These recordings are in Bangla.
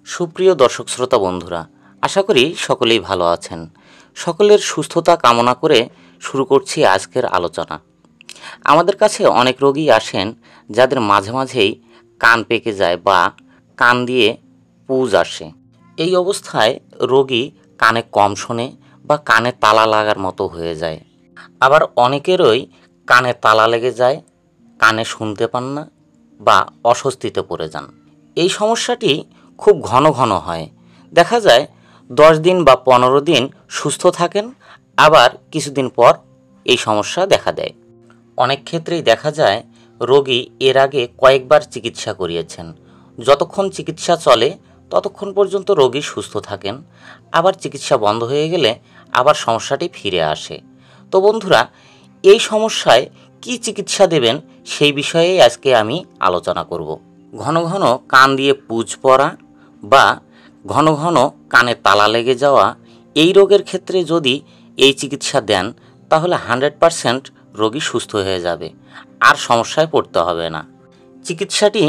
সুপ্রিয় দর্শক শ্রোতা বন্ধুরা, আশা করি সকলেই ভালো আছেন। সকলের সুস্থতা কামনা করে শুরু করছি আজকের আলোচনা। আমাদের কাছে অনেক রোগী আসেন যাদের মাঝে মাঝেই কান পেকে যায় বা কান দিয়ে পুজ আসে। এই অবস্থায় রোগী কানে কম শোনে বা কানে তালা লাগার মতো হয়ে যায়। আবার অনেকেরই কানে তালা লেগে যায়, কানে শুনতে পান না বা অস্বস্তিতে পড়ে যান। এই সমস্যাটি খুব ঘন ঘন হয়। দেখা যায় 10 দিন বা 15 দিন সুস্থ থাকেন, আবার কিছুদিন পর এই সমস্যা দেখা দেয়। অনেক ক্ষেত্রেই দেখা যায় রোগী এর আগে কয়েকবার চিকিৎসা করিয়েছেন। যতক্ষণ চিকিৎসা চলে ততক্ষণ পর্যন্ত রোগী সুস্থ থাকেন, আবার চিকিৎসা বন্ধ হয়ে গেলে আবার সমস্যাটি ফিরে আসে। তো বন্ধুরা, এই সমস্যায় কি চিকিৎসা দেবেন সেই বিষয়েই আজকে আমি আলোচনা করব। ঘন ঘন কান দিয়ে পুজ পড়া বা ঘন ঘন কানে তালা লেগে যাওয়া, এই রোগের ক্ষেত্রে যদি এই চিকিৎসা দেন তাহলে 100% রোগী সুস্থ হয়ে যাবে, আর সমস্যায় পড়তে হবে না। চিকিৎসাটি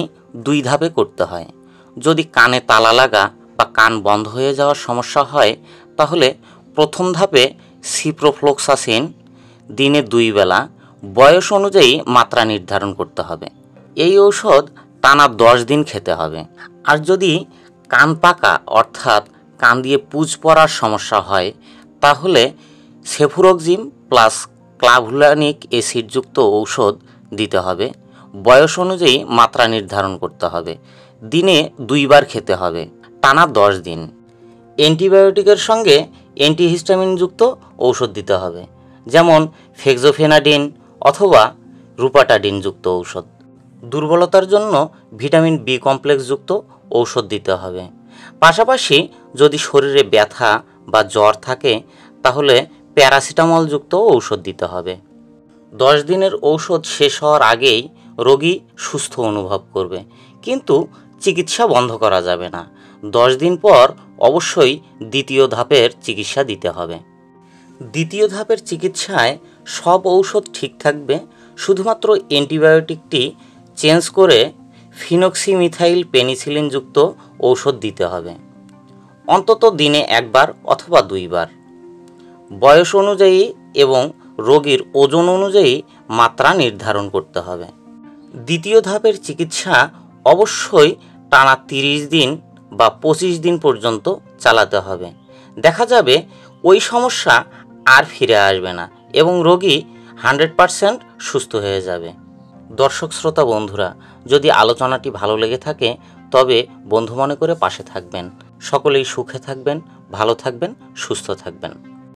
2 ধাপে করতে হয়। যদি কানে তালা লাগা বা কান বন্ধ হয়ে যাওয়ার সমস্যা হয় তাহলে প্রথম ধাপে সিপ্রোফ্লক্সাসিন দিনে 2 বেলা বয়স অনুযায়ী মাত্রা নির্ধারণ করতে হবে। এই ঔষধ টানা 10 দিন খেতে হবে। আর যদি কান পাকা অর্থাৎ কান দিয়ে পুজ পড়ার সমস্যা হয় তাহলে সেফুরক্সিম প্লাস ক্লাভুলানিক অ্যাসিডযুক্ত ঔষধ দিতে হবে। বয়স অনুযায়ী মাত্রা নির্ধারণ করতে হবে। দিনে 2 বার খেতে হবে, টানা 10 দিন। অ্যান্টিবায়োটিকের সঙ্গে অ্যান্টিহিস্টামিনযুক্ত ঔষধ দিতে হবে, যেমন ফেক্সোফেনাডিন অথবা রুপাটাডিনযুক্ত ঔষধ। দুর্বলতার জন্য ভিটামিন বি কমপ্লেক্সযুক্ত ঔষধ দিতে হবে। পাশাপাশি যদি শরীরে ব্যথা বা জ্বর থাকে তাহলে প্যারাসিটামলযুক্ত ঔষধ দিতে হবে। 10 দিনের ঔষধ শেষ হওয়ার আগেই রোগী সুস্থ অনুভব করবে, কিন্তু চিকিৎসা বন্ধ করা যাবে না। 10 দিন পর অবশ্যই দ্বিতীয় ধাপের চিকিৎসা দিতে হবে। দ্বিতীয় ধাপের চিকিৎসায় সব ঔষধ ঠিক থাকবে, শুধুমাত্র অ্যান্টিবায়োটিকটি চেঞ্জ করে ফিনক্সিমিথাইল পেনিসিলিনযুক্ত ঔষধ দিতে হবে, অন্তত দিনে 1 বার অথবা 2 বার। বয়স অনুযায়ী এবং রোগীর ওজন অনুযায়ী মাত্রা নির্ধারণ করতে হবে। দ্বিতীয় ধাপের চিকিৎসা অবশ্যই টানা 30 দিন বা 25 দিন পর্যন্ত চালাতে হবে। দেখা যাবে ওই সমস্যা আর ফিরে আসবে না এবং রোগী 100% সুস্থ হয়ে যাবে। দর্শক শ্রোতা বন্ধুরা, যদি আলোচনাটি ভালো লেগে থাকে তবে বন্ধু মনে করে পাশে থাকবেন। সকলেই সুখে থাকবেন, ভালো থাকবেন, সুস্থ থাকবেন।